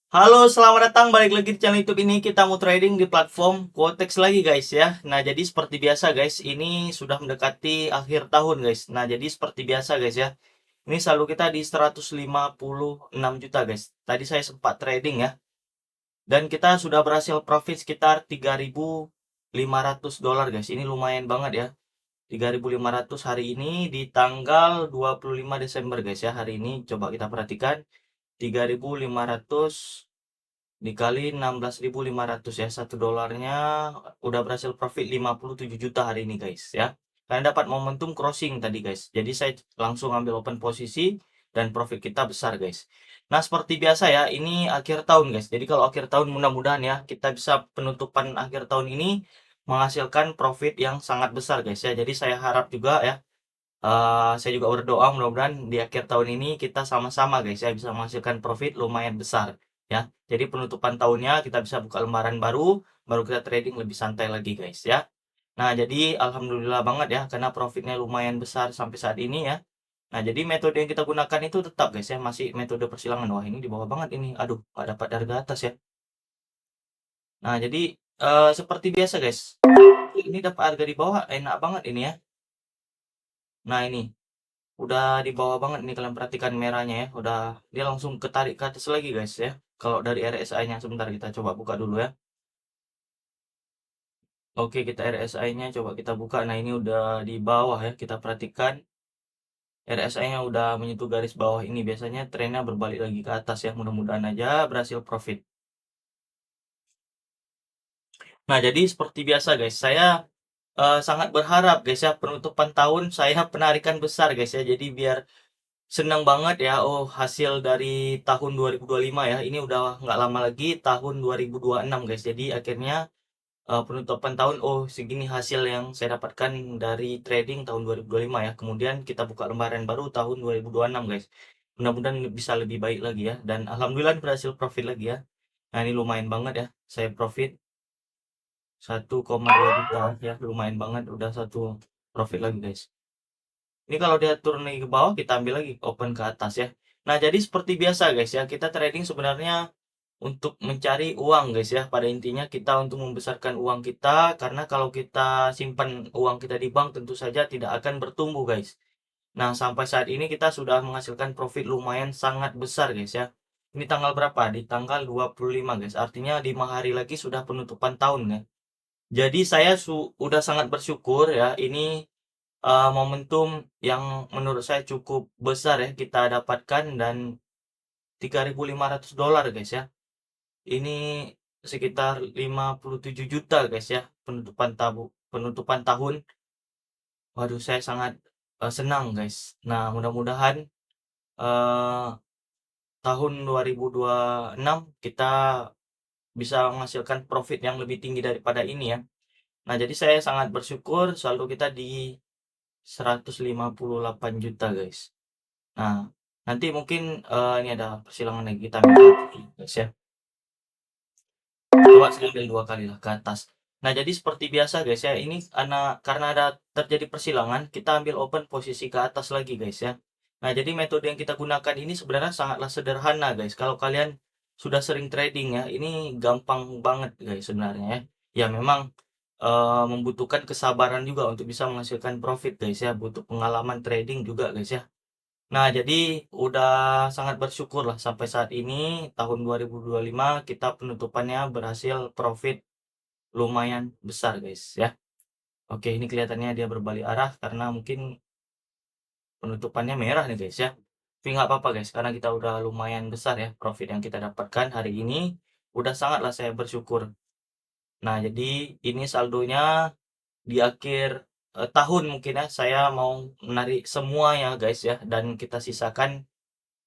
Halo, selamat datang balik lagi di channel YouTube ini. Kita mau trading di platform Quotex lagi guys ya. Nah, jadi seperti biasa guys, ini sudah mendekati akhir tahun guys. Nah, jadi seperti biasa guys ya. Ini saldo kita di 156 juta guys. Tadi saya sempat trading ya. Dan kita sudah berhasil profit sekitar 3.500 dolar guys. Ini lumayan banget ya. 3.500 hari ini di tanggal 25 Desember guys ya. Hari ini coba kita perhatikan 3.500 dikali 16.500 ya, satu dolarnya udah berhasil profit 57 juta hari ini guys ya, karena dapat momentum crossing tadi guys. Jadi saya langsung ambil open posisi dan profit kita besar guys. Nah, seperti biasa ya, ini akhir tahun guys. Jadi kalau akhir tahun mudah-mudahan ya kita bisa penutupan akhir tahun ini menghasilkan profit yang sangat besar guys ya. Jadi saya harap juga ya, saya juga berdoa mudah-mudahan di akhir tahun ini kita sama-sama guys ya bisa menghasilkan profit lumayan besar ya. Jadi penutupan tahunnya kita bisa buka lembaran baru, baru kita trading lebih santai lagi guys ya. Nah, jadi alhamdulillah banget ya karena profitnya lumayan besar sampai saat ini ya. Nah, jadi metode yang kita gunakan itu tetap guys ya, masih metode persilangan. Wah, ini di bawah banget ini. Aduh, nggak dapat harga atas ya. Nah, jadi seperti biasa guys. Ini dapat harga di bawah enak banget ini ya. Nah, ini udah di bawah banget nih, kalian perhatikan merahnya ya. Udah dia langsung ketarik ke atas lagi guys ya. Kalau dari RSI-nya sebentar kita coba buka dulu ya. Oke, kita RSI-nya coba kita buka. Nah, ini udah di bawah ya. Kita perhatikan RSI-nya udah menyentuh garis bawah ini. Biasanya trennya berbalik lagi ke atas ya. Mudah-mudahan aja berhasil profit. Nah, jadi seperti biasa guys, saya sangat berharap guys ya penutupan tahun saya penarikan besar guys ya. Jadi biar senang banget ya, oh hasil dari tahun 2025 ya, ini udah nggak lama lagi tahun 2026 guys. Jadi akhirnya penutupan tahun, oh segini hasil yang saya dapatkan dari trading tahun 2025 ya. Kemudian kita buka lembaran baru tahun 2026 guys. Mudah-mudahan bisa lebih baik lagi ya. Dan alhamdulillah berhasil profit lagi ya. Nah, ini lumayan banget ya, saya profit 1,2 juta ya, lumayan banget, udah satu profit lagi guys. Ini kalau dia turun lagi ke bawah, kita ambil lagi open ke atas ya. Nah, jadi seperti biasa guys ya, kita trading sebenarnya untuk mencari uang guys ya. Pada intinya kita untuk membesarkan uang kita, karena kalau kita simpan uang kita di bank tentu saja tidak akan bertumbuh guys. Nah, sampai saat ini kita sudah menghasilkan profit lumayan sangat besar guys ya. Ini tanggal berapa? Di tanggal 25 guys. Artinya 5 hari lagi sudah penutupan tahun ya. Jadi saya udah sangat bersyukur ya, ini momentum yang menurut saya cukup besar ya kita dapatkan, dan 3.500 dolar guys ya. Ini sekitar 57 juta guys ya penutupan tahun. Waduh, saya sangat senang guys. Nah, mudah-mudahan eh, tahun 2026 kita bisa menghasilkan profit yang lebih tinggi daripada ini ya. Nah, jadi saya sangat bersyukur saldo kita di 158 juta guys. Nah, nanti mungkin ini ada persilangan lagi, kita ambil satu guys ya. Coba saya ambil dua kali lah ke atas. Nah, jadi seperti biasa guys ya, ini karena ada terjadi persilangan, kita ambil open posisi ke atas lagi guys ya. Nah, jadi metode yang kita gunakan ini sebenarnya sangatlah sederhana guys. Kalau kalian sudah sering trading ya, ini gampang banget guys sebenarnya ya. Ya memang membutuhkan kesabaran juga untuk bisa menghasilkan profit guys ya, butuh pengalaman trading juga guys ya. Nah, jadi udah sangat bersyukur lah sampai saat ini tahun 2025 kita penutupannya berhasil profit lumayan besar guys ya. Oke, ini kelihatannya dia berbalik arah karena mungkin penutupannya merah nih guys ya. Tapi nggak apa-apa guys, karena kita udah lumayan besar ya profit yang kita dapatkan hari ini. Udah sangatlah saya bersyukur. Nah, jadi ini saldonya di akhir tahun mungkin ya, saya mau menarik semuanya guys ya, dan kita sisakan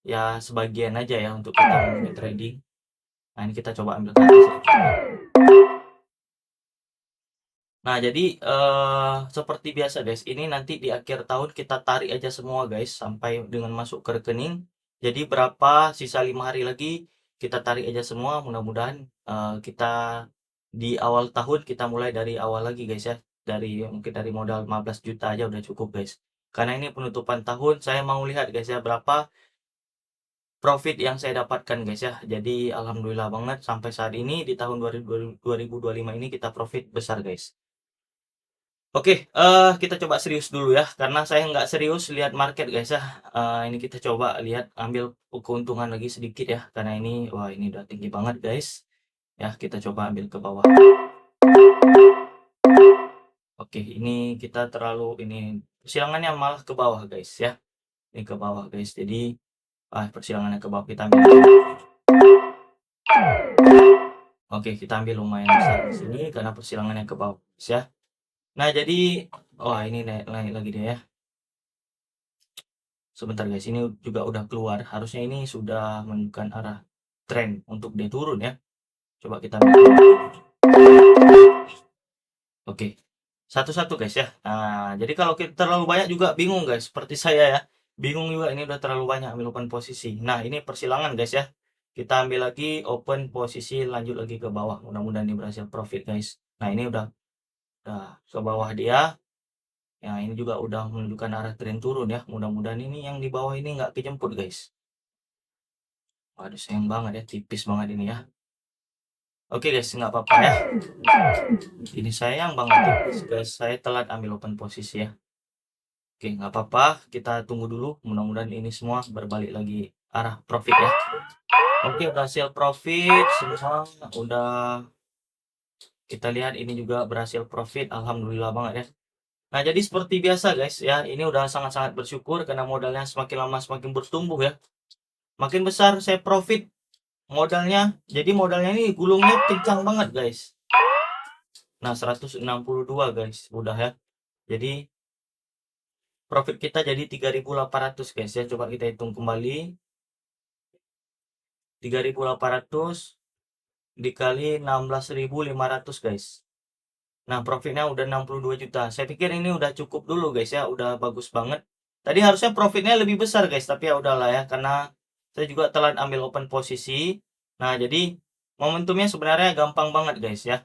ya sebagian aja ya untuk kita mulai trading. Nah, ini kita coba ambil ke atas ya. Nah, jadi seperti biasa guys, ini nanti di akhir tahun kita tarik aja semua guys sampai dengan masuk ke rekening. Jadi berapa sisa 5 hari lagi kita tarik aja semua. Mudah-mudahan kita di awal tahun kita mulai dari awal lagi guys ya. Dari mungkin dari modal 15 juta aja udah cukup guys. Karena ini penutupan tahun, saya mau lihat guys ya berapa profit yang saya dapatkan guys ya. Jadi alhamdulillah banget sampai saat ini di tahun 2025 ini kita profit besar guys. Oke, kita coba serius dulu ya, karena saya nggak serius lihat market guys ya. Ini kita coba lihat ambil keuntungan lagi sedikit ya, karena ini wah ini udah tinggi banget guys. Ya, kita coba ambil ke bawah. Oke, ini kita terlalu ini persilangannya malah ke bawah guys ya. Ini ke bawah guys. Jadi persilangannya ke bawah, kita ambil. Oke, kita ambil lumayan besar di sini karena persilangannya ke bawah guys ya. Nah, jadi wah ini naik lagi dia ya. Sebentar guys, ini juga udah keluar. Harusnya ini sudah menunjukkan arah tren untuk dia turun ya. Coba kita ambil. Oke. Satu-satu guys ya. Nah, jadi kalau kita terlalu banyak juga bingung guys, seperti saya ya. Bingung juga, ini udah terlalu banyak ambil open posisi. Nah, ini persilangan guys ya. Kita ambil lagi open posisi, lanjut lagi ke bawah. Mudah-mudahan ini berhasil profit guys. Nah, ini udah ke bawah dia. Ya, ini juga udah menunjukkan arah tren turun ya. Mudah-mudahan ini yang di bawah ini nggak kejemput guys. Waduh, sayang banget ya, tipis banget ini ya. Oke guys, nggak apa-apa ya. Ini sayang banget tipis guys. Saya telat ambil open posisi ya. Oke, nggak apa-apa. Kita tunggu dulu. Mudah-mudahan ini semua berbalik lagi arah profit ya. Oke, berhasil profit. Semua udah kita lihat ini juga berhasil profit. Alhamdulillah banget ya. Nah, jadi seperti biasa guys ya. Ini udah sangat-sangat bersyukur karena modalnya semakin lama semakin bertumbuh ya. Makin besar saya profit modalnya. Jadi modalnya ini gulungnya kencang banget guys. Nah, 162 guys udah ya. Jadi profit kita jadi 3.800 guys ya. Coba kita hitung kembali. 3.800 dikali 16.500 guys. Nah, profitnya udah 62 juta. Saya pikir ini udah cukup dulu guys ya. Udah bagus banget. Tadi harusnya profitnya lebih besar guys. Tapi ya udahlah ya. Karena saya juga telat ambil open posisi. Nah, jadi momentumnya sebenarnya gampang banget guys ya.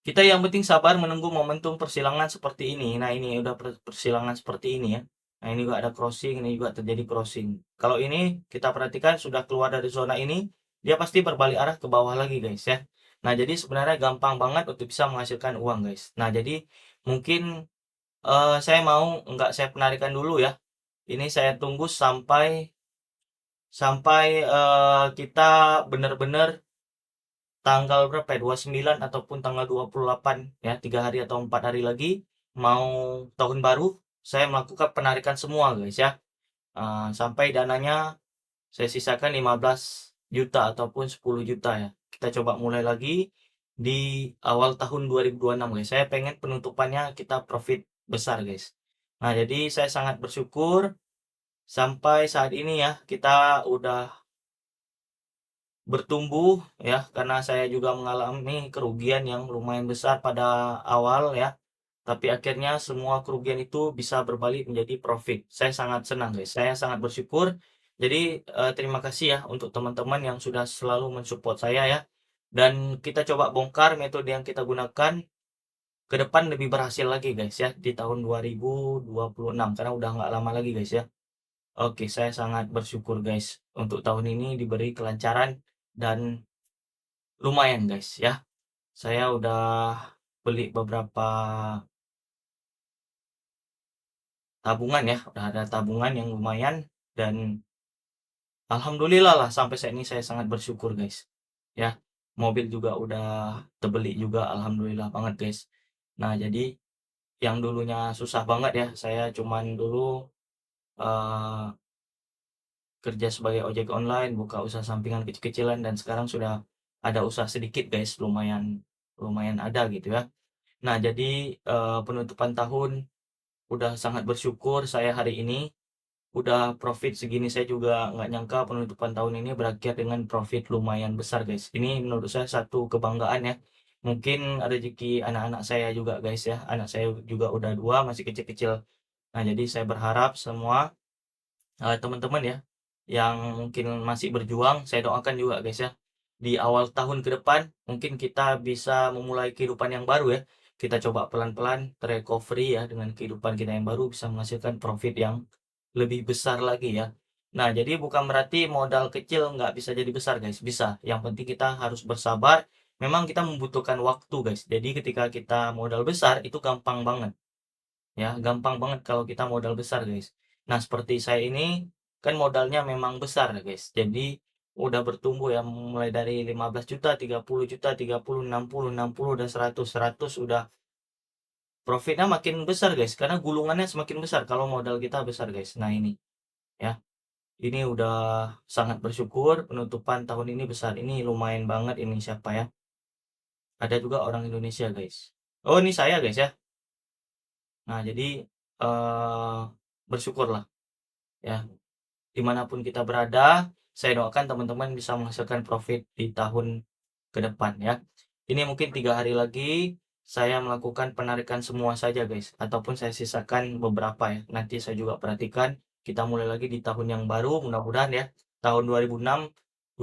Kita yang penting sabar menunggu momentum persilangan seperti ini. Nah, ini udah persilangan seperti ini ya. Nah, ini juga ada crossing, ini juga terjadi crossing. Kalau ini kita perhatikan sudah keluar dari zona ini, dia pasti berbalik arah ke bawah lagi guys ya. Nah, jadi sebenarnya gampang banget untuk bisa menghasilkan uang guys. Nah, jadi mungkin saya mau nggak saya penarikan dulu ya. Ini saya tunggu sampai kita benar-benar tanggal berapa ya, 29 ataupun tanggal 28 ya, 3 hari atau 4 hari lagi mau tahun baru, saya melakukan penarikan semua guys ya. Sampai dananya saya sisakan 15 juta ataupun 10 juta ya. Kita coba mulai lagi di awal tahun 2026 guys. Saya pengen penutupannya kita profit besar guys. Nah, jadi saya sangat bersyukur sampai saat ini ya, kita udah bertumbuh ya, karena saya juga mengalami kerugian yang lumayan besar pada awal ya, tapi akhirnya semua kerugian itu bisa berbalik menjadi profit. Saya sangat senang guys, saya sangat bersyukur. Jadi terima kasih ya untuk teman-teman yang sudah selalu mensupport saya ya, dan kita coba bongkar metode yang kita gunakan ke depan lebih berhasil lagi guys ya di tahun 2026, karena udah nggak lama lagi guys ya. Oke, saya sangat bersyukur guys untuk tahun ini diberi kelancaran dan lumayan guys ya. Saya udah beli beberapa tabungan ya, udah ada tabungan yang lumayan, dan alhamdulillah lah sampai saat ini saya sangat bersyukur guys. Ya, mobil juga udah terbeli juga, alhamdulillah banget guys. Nah, jadi yang dulunya susah banget ya, saya cuman dulu eh, kerja sebagai ojek online, buka usaha sampingan kecil-kecilan, dan sekarang sudah ada usaha sedikit guys, lumayan lumayan ada gitu ya. Nah, jadi penutupan tahun udah sangat bersyukur saya hari ini udah profit segini. Saya juga nggak nyangka penutupan tahun ini berakhir dengan profit lumayan besar guys. Ini menurut saya satu kebanggaan ya. Mungkin rezeki anak-anak saya juga guys ya. Anak saya juga udah 2, masih kecil-kecil. Nah, jadi saya berharap semua teman-teman ya yang mungkin masih berjuang, saya doakan juga guys ya. Di awal tahun ke depan mungkin kita bisa memulai kehidupan yang baru ya. Kita coba pelan-pelan recovery ya dengan kehidupan kita yang baru, bisa menghasilkan profit yang lebih besar lagi ya. Nah, jadi bukan berarti modal kecil nggak bisa jadi besar guys, bisa. Yang penting kita harus bersabar. Memang kita membutuhkan waktu guys. Jadi ketika kita modal besar itu gampang banget ya, gampang banget kalau kita modal besar guys. Nah, seperti saya ini kan modalnya memang besar guys. Jadi udah bertumbuh ya mulai dari 15 juta, 30 juta, 30, 60, 60 udah 100, 100 udah profitnya makin besar guys karena gulungannya semakin besar kalau modal kita besar guys. Nah, ini ya. Ini udah sangat bersyukur penutupan tahun ini besar. Ini lumayan banget ini siapa ya? Ada juga orang Indonesia guys. Oh, ini saya guys ya. Nah, jadi eh bersyukurlah ya. Dimanapun kita berada, saya doakan teman-teman bisa menghasilkan profit di tahun ke depan ya. Ini mungkin 3 hari lagi saya melakukan penarikan semua saja guys, ataupun saya sisakan beberapa ya. Nanti saya juga perhatikan. Kita mulai lagi di tahun yang baru, mudah-mudahan ya. Tahun 2026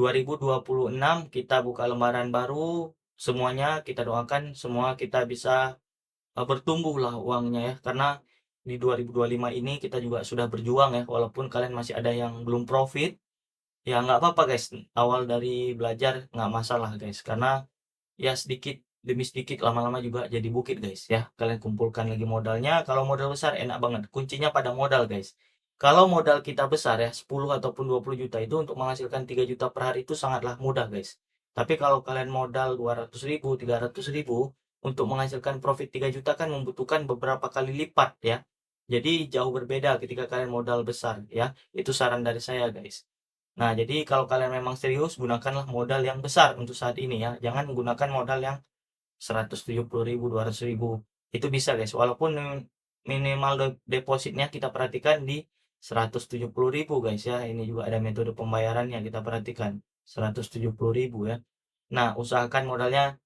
kita buka lembaran baru, semuanya kita doakan semua kita bisa bertumbuh lah uangnya ya. Karena di 2025 ini kita juga sudah berjuang ya, walaupun kalian masih ada yang belum profit, ya nggak apa-apa guys, awal dari belajar nggak masalah guys, karena ya sedikit demi sedikit lama-lama juga jadi bukit guys ya. Kalian kumpulkan lagi modalnya, kalau modal besar enak banget, kuncinya pada modal guys. Kalau modal kita besar ya 10 ataupun 20 juta itu untuk menghasilkan 3 juta per hari itu sangatlah mudah guys. Tapi kalau kalian modal 200 ribu, 300 ribu untuk menghasilkan profit 3 juta kan membutuhkan beberapa kali lipat ya. Jadi jauh berbeda ketika kalian modal besar ya. Itu saran dari saya guys. Nah, jadi kalau kalian memang serius, gunakanlah modal yang besar untuk saat ini ya. Jangan menggunakan modal yang 170 ribu, 200 ribu. Itu bisa guys, walaupun minimal depositnya kita perhatikan di 170 ribu guys ya. Ini juga ada metode pembayarannya kita perhatikan. 170 ribu ya. Nah, usahakan modalnya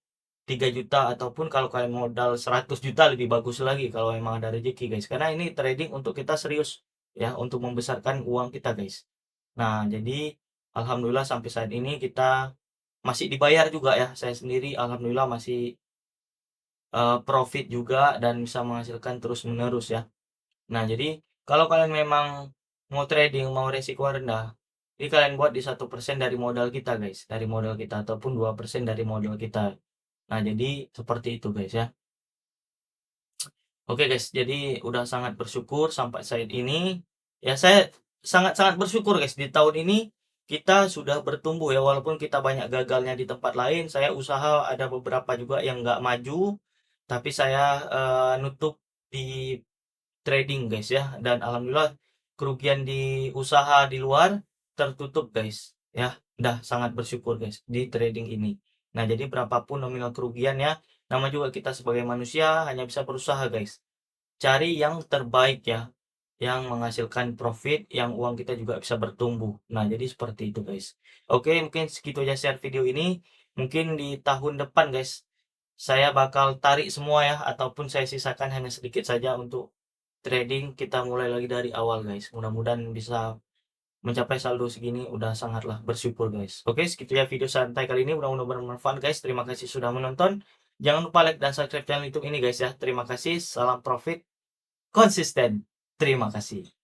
3 juta ataupun kalau kalian modal 100 juta lebih bagus lagi kalau memang ada rezeki guys. Karena ini trading untuk kita serius ya, untuk membesarkan uang kita guys. Nah, jadi alhamdulillah sampai saat ini kita masih dibayar juga ya. Saya sendiri alhamdulillah masih profit juga dan bisa menghasilkan terus-menerus ya. Nah, jadi kalau kalian memang mau trading, mau resiko rendah, jadi kalian buat di 1% dari modal kita guys, dari modal kita ataupun 2% dari modal kita. Nah, jadi seperti itu guys ya. Oke guys, jadi udah sangat bersyukur sampai saat ini. Ya saya sangat-sangat bersyukur guys di tahun ini kita sudah bertumbuh ya, walaupun kita banyak gagalnya di tempat lain. Saya usaha ada beberapa juga yang nggak maju, tapi saya nutup di trading guys ya. Dan alhamdulillah kerugian di usaha di luar tertutup guys ya. Udah sangat bersyukur guys di trading ini. Nah, jadi berapapun nominal kerugian ya, nama juga kita sebagai manusia hanya bisa berusaha guys. Cari yang terbaik ya, yang menghasilkan profit, yang uang kita juga bisa bertumbuh. Nah, jadi seperti itu guys. Oke, mungkin segitu aja share video ini. Mungkin di tahun depan guys, saya bakal tarik semua ya, ataupun saya sisakan hanya sedikit saja untuk trading. Kita mulai lagi dari awal guys. Mudah-mudahan bisa mencapai saldo segini, udah sangatlah bersyukur guys. Oke, segitu ya video santai kali ini, mudah-mudahan bermanfaat guys. Terima kasih sudah menonton. Jangan lupa like dan subscribe channel YouTube ini guys ya. Terima kasih, salam profit konsisten. Terima kasih.